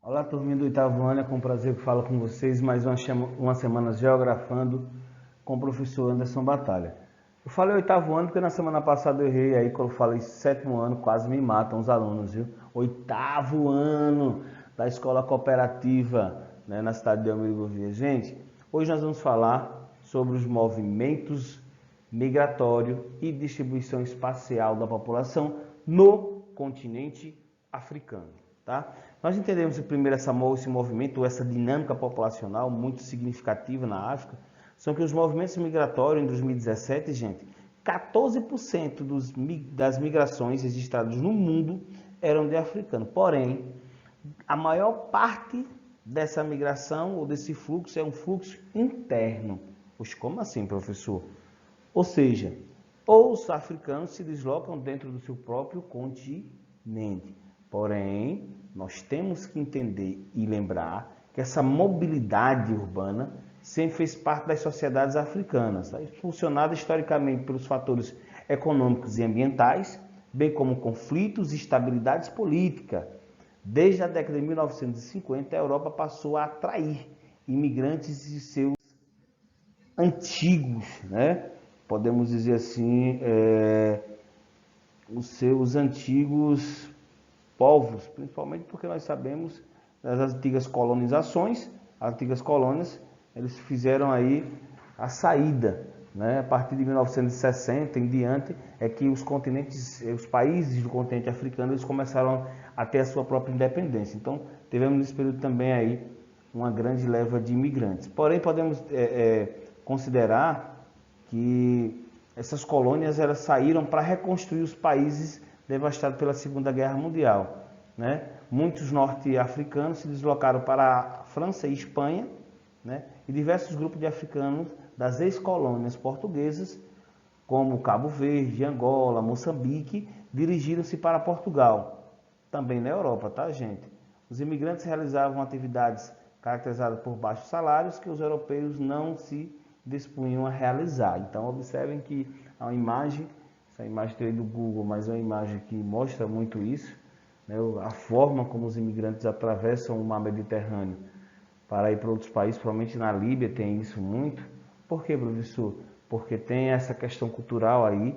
Olá, turminha do oitavo ano, é com prazer que falo com vocês mais uma semana geografando com o professor Anderson Batalha. Eu falei oitavo ano porque na semana passada eu errei aí, quando eu falei sétimo ano, quase me matam os alunos, viu? Oitavo ano da escola cooperativa, né, na cidade de Almir Gouveia. Gente, hoje nós vamos falar sobre os movimentos migratórios e distribuição espacial da população no continente africano. Tá? Nós entendemos primeiro esse movimento, essa dinâmica populacional muito significativa na África, são que os movimentos migratórios em 2017, gente, 14% das migrações registradas no mundo eram de africanos. Porém, a maior parte dessa migração ou desse fluxo é um fluxo interno. Poxa, como assim, professor? Ou seja, os africanos se deslocam dentro do seu próprio continente. Porém, nós temos que entender e lembrar que essa mobilidade urbana sempre fez parte das sociedades africanas, tá? Impulsionada historicamente pelos fatores econômicos e ambientais, bem como conflitos e estabilidades políticas. Desde a década de 1950, a Europa passou a atrair imigrantes de seus antigos, né? Podemos dizer assim, os seus antigos povos, principalmente porque nós sabemos das antigas colonizações, as antigas colônias, eles fizeram aí a saída, né? A partir de 1960 em diante é que os países do continente africano, eles começaram a ter a sua própria independência. Então, tivemos nesse período também aí uma grande leva de imigrantes. Porém, podemos considerar que essas colônias elas saíram para reconstruir os países devastados pela Segunda Guerra Mundial, né? Muitos norte-africanos se deslocaram para a França e Espanha, né? E diversos grupos de africanos das ex-colônias portuguesas, como Cabo Verde, Angola, Moçambique, dirigiram-se para Portugal, também na Europa, tá, gente? Os imigrantes realizavam atividades caracterizadas por baixos salários que os europeus não se dispunham a realizar. Então, observem que a imagem, essa imagem tirei do Google, mas é uma imagem que mostra muito isso, né? A forma como os imigrantes atravessam o mar Mediterrâneo para ir para outros países, provavelmente na Líbia tem isso muito. Por que, professor? Porque tem essa questão cultural aí.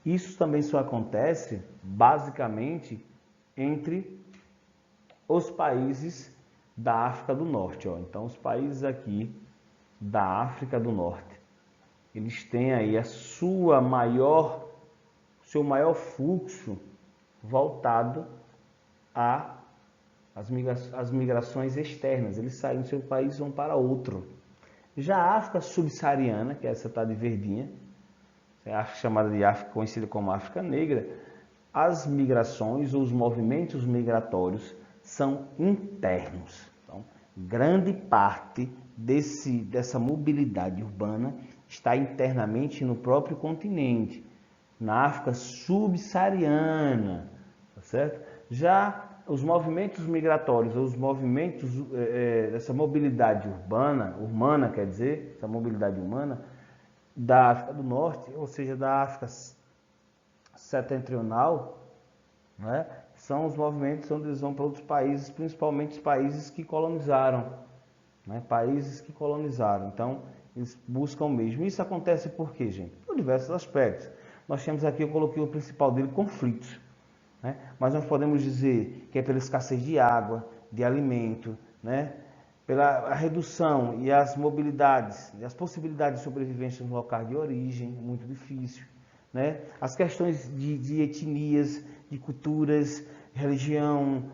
Isso também só acontece, basicamente, entre os países da África do Norte. Ó. Então, os países aqui da África do Norte, eles têm aí seu maior fluxo voltado às migrações externas. Eles saem do seu país e vão para outro. Já a África subsaariana, que é essa tá de verdinha, é a África chamada de África, conhecida como África Negra, as migrações ou os movimentos migratórios são internos. Então, grande parte dessa mobilidade urbana está internamente no próprio continente, na África subsaariana, tá certo? Já os movimentos migratórios, os movimentos dessa mobilidade humana quer dizer, essa mobilidade humana da África do Norte, ou seja, da África setentrional, né? São os movimentos onde eles vão para outros países, principalmente os países que colonizaram, né? Países que colonizaram. Então, eles buscam mesmo. Isso acontece por quê, gente? Por diversos aspectos. Nós temos aqui, eu coloquei o principal dele, conflitos. Né? Mas nós podemos dizer que é pela escassez de água, de alimento, né? Pela redução e as mobilidades, e as possibilidades de sobrevivência no local de origem, muito difícil. Né? As questões de etnias, de culturas, religião,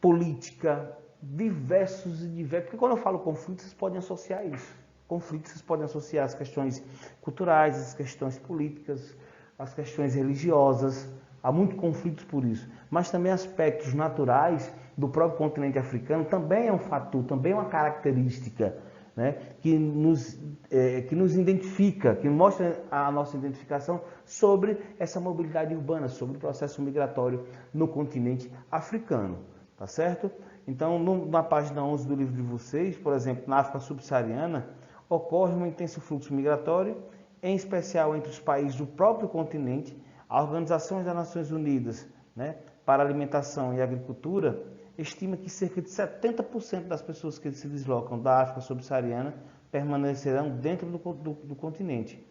política, diversos. Porque quando eu falo conflitos, vocês podem associar isso. Conflitos, vocês podem associar as questões culturais, as questões políticas, as questões religiosas. Há muitos conflitos por isso. Mas também aspectos naturais do próprio continente africano também é um fator, também é uma característica, né, que nos identifica, que mostra a nossa identificação sobre essa mobilidade urbana, sobre o processo migratório no continente africano. Tá certo? Então, na página 11 do livro de vocês, por exemplo, na África subsaariana, ocorre um intenso fluxo migratório, em especial entre os países do próprio continente. A Organização das Nações Unidas, né, para a Alimentação e Agricultura estima que cerca de 70% das pessoas que se deslocam da África subsaariana permanecerão dentro do continente.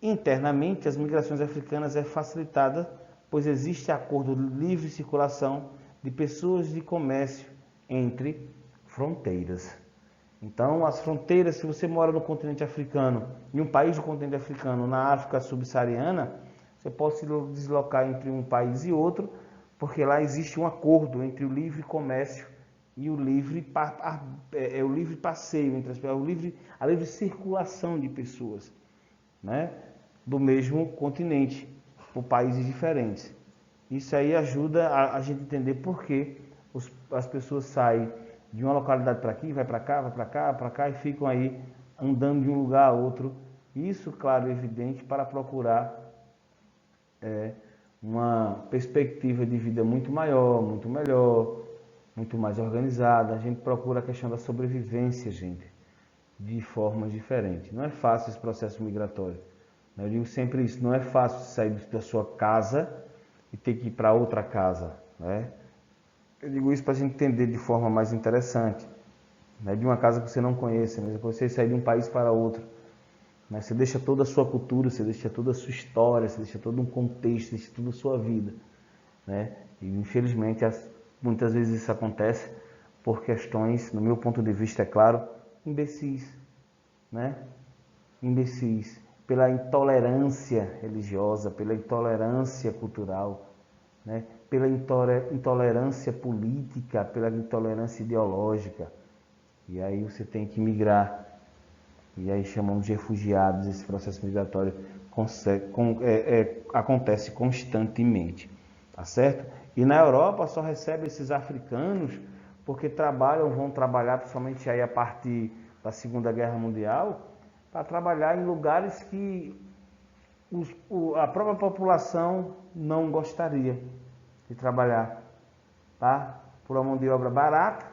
Internamente, as migrações africanas é facilitada, pois existe acordo de livre circulação de pessoas de comércio entre fronteiras. Então, as fronteiras, se você mora no continente africano, em um país do continente africano, na África subsaariana, você pode se deslocar entre um país e outro, porque lá existe um acordo entre o livre comércio e o livre passeio, entre a livre circulação de pessoas, né, do mesmo continente, por países diferentes. Isso aí ajuda a gente entender por que as pessoas saem de uma localidade para aqui, vai para cá, vai para cá, para cá, e ficam aí andando de um lugar a outro. Isso, claro, é evidente para procurar uma perspectiva de vida muito maior, muito melhor, muito mais organizada. A gente procura a questão da sobrevivência, gente, de formas diferentes. Não é fácil esse processo migratório. Eu digo sempre isso, não é fácil sair da sua casa e ter que ir para outra casa, né? Eu digo isso para a gente entender de forma mais interessante, né? De uma casa que você não conhece, mas você sair de um país para outro, né? Você deixa toda a sua cultura, você deixa toda a sua história, você deixa todo um contexto, você deixa toda a sua vida, né? E infelizmente muitas vezes isso acontece por questões, no meu ponto de vista, é claro, imbecis, né? Imbecis, pela intolerância religiosa, pela intolerância cultural, né? Pela intolerância política, pela intolerância ideológica. E aí você tem que migrar. E aí chamamos de refugiados. Esse processo migratório acontece constantemente, tá certo? E na Europa só recebe esses africanos porque vão trabalhar, principalmente aí a partir da Segunda Guerra Mundial, para trabalhar em lugares que a própria população não gostaria de trabalhar, tá? Por uma mão de obra barata,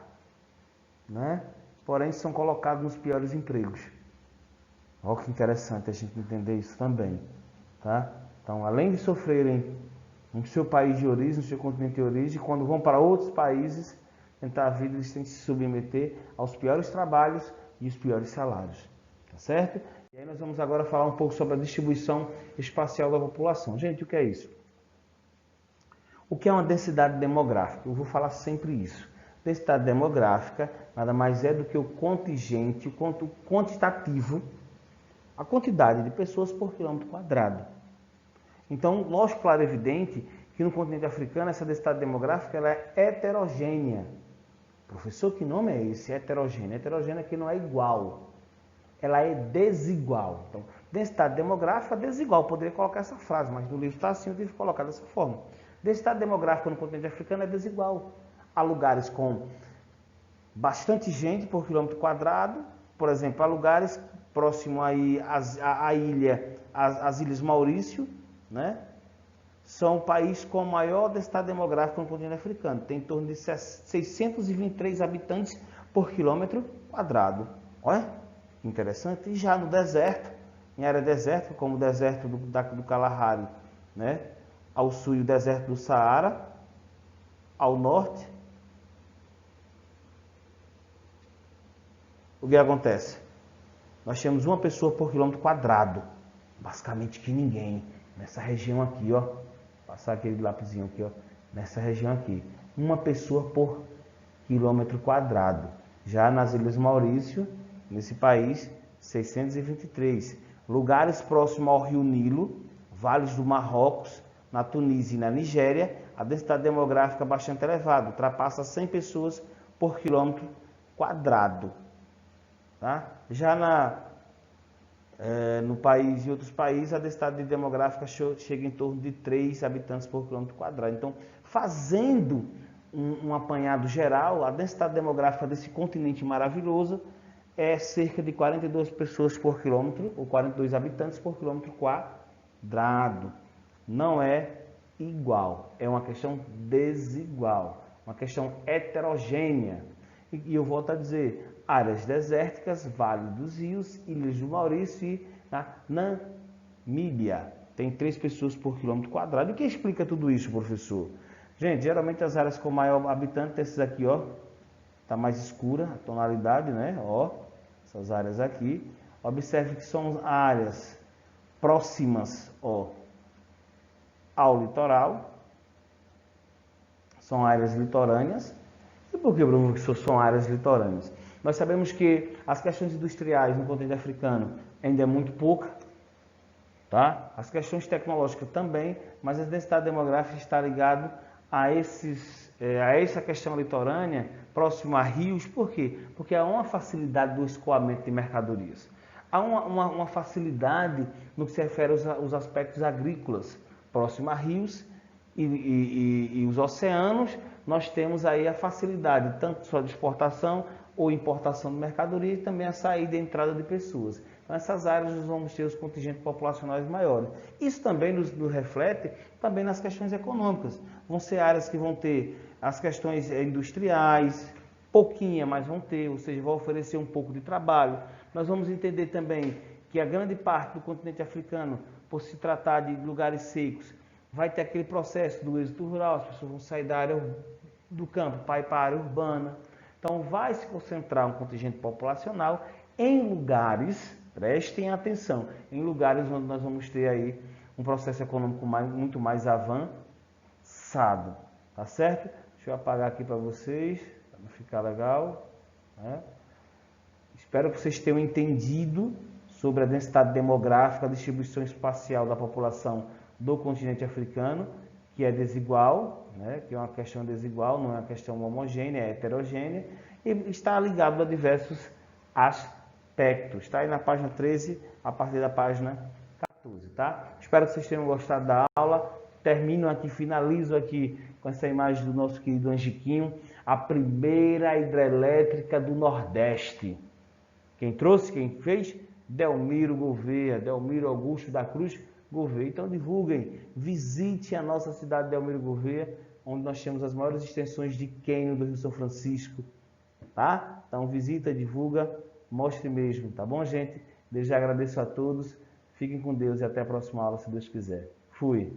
né? Porém são colocados nos piores empregos. Olha que interessante a gente entender isso também, tá? Então, além de sofrerem no seu país de origem, no seu continente de origem, quando vão para outros países tentar a vida, eles têm que se submeter aos piores trabalhos e os piores salários, tá certo? E aí nós vamos agora falar um pouco sobre a distribuição espacial da população. Gente, o que é isso? O que é uma densidade demográfica? Eu vou falar sempre isso. Densidade demográfica nada mais é do que o contingente, o quantitativo, a quantidade de pessoas por quilômetro quadrado. Então, lógico, claro, evidente que no continente africano essa densidade demográfica ela é heterogênea. Professor, que nome é esse? Heterogênea. Heterogênea que não é igual. Ela é desigual. Então, densidade demográfica desigual. Eu poderia colocar essa frase, mas no livro está assim, eu tive que colocar dessa forma. Densidade demográfica no continente africano é desigual. Há lugares com bastante gente por quilômetro quadrado, por exemplo, há lugares próximo aí às Ilhas Maurício, né? São o país com a maior densidade demográfica no continente africano. Tem em torno de 623 habitantes por quilômetro quadrado. Olha, que interessante. E já no deserto, em área desértica, como o deserto do Kalahari, né? Ao sul, o deserto do Saara, ao norte, o que acontece? Nós temos uma pessoa por quilômetro quadrado, basicamente que ninguém, nessa região aqui, ó, passar aquele lapisinho aqui, ó, nessa região aqui, uma pessoa por quilômetro quadrado. Já nas Ilhas Maurício, nesse país, 623. Lugares próximos ao Rio Nilo, vales do Marrocos, na Tunísia e na Nigéria, a densidade demográfica é bastante elevada, ultrapassa 100 pessoas por quilômetro quadrado. Tá? Já no país e outros países, a densidade demográfica chega em torno de 3 habitantes por quilômetro quadrado. Então, fazendo um apanhado geral, a densidade demográfica desse continente maravilhoso é cerca de 42 pessoas por quilômetro, ou 42 habitantes por quilômetro quadrado. Não é igual, é uma questão desigual, uma questão heterogênea. E eu volto a dizer, áreas desérticas, Vale dos Rios, Ilhas do Maurício e na Namíbia. Tem 3 pessoas por quilômetro quadrado. E o que explica tudo isso, professor? Gente, geralmente as áreas com maior habitante, esses aqui, ó, tá mais escura a tonalidade, né? Ó, essas áreas aqui. Observe que são áreas próximas, ó, ao litoral. São áreas litorâneas. E por que, Bruno, que são áreas litorâneas? Nós sabemos que as questões industriais no continente africano ainda é muito pouca, tá? As questões tecnológicas também, mas a densidade demográfica está ligada a essa questão litorânea, próximo a rios. Por quê? Porque há uma facilidade do escoamento de mercadorias. Há uma facilidade no que se refere aos aspectos agrícolas, próximo a rios e os oceanos. Nós temos aí a facilidade, tanto só de exportação ou importação de mercadoria, e também a saída e entrada de pessoas. Então, essas áreas nós vamos ter os contingentes populacionais maiores. Isso também nos reflete também nas questões econômicas. Vão ser áreas que vão ter as questões industriais, pouquinha, mas vão ter, ou seja, vão oferecer um pouco de trabalho. Nós vamos entender também que a grande parte do continente africano, por se tratar de lugares secos, vai ter aquele processo do êxodo rural, as pessoas vão sair da área do campo para ir para a área urbana. Então, vai se concentrar um contingente populacional em lugares, prestem atenção, em lugares onde nós vamos ter aí um processo econômico muito mais avançado, tá certo? Deixa eu apagar aqui para vocês, para não ficar legal, né? Espero que vocês tenham entendido sobre a densidade demográfica, a distribuição espacial da população do continente africano, que é desigual, né? Que é uma questão desigual, não é uma questão homogênea, é heterogênea, e está ligado a diversos aspectos. Está aí na página 13, a partir da página 14, tá? Espero que vocês tenham gostado da aula. Termino aqui, finalizo aqui com essa imagem do nosso querido Angiquinho, a primeira hidrelétrica do Nordeste. Quem trouxe, quem fez? Delmiro Gouveia, Delmiro Augusto da Cruz Gouveia. Então divulguem, visite a nossa cidade de Delmiro Gouveia, onde nós temos as maiores extensões de cânion do Rio São Francisco, tá? Então visita, divulga, mostre mesmo, tá bom, gente? Desde já agradeço a todos, fiquem com Deus e até a próxima aula, se Deus quiser. Fui!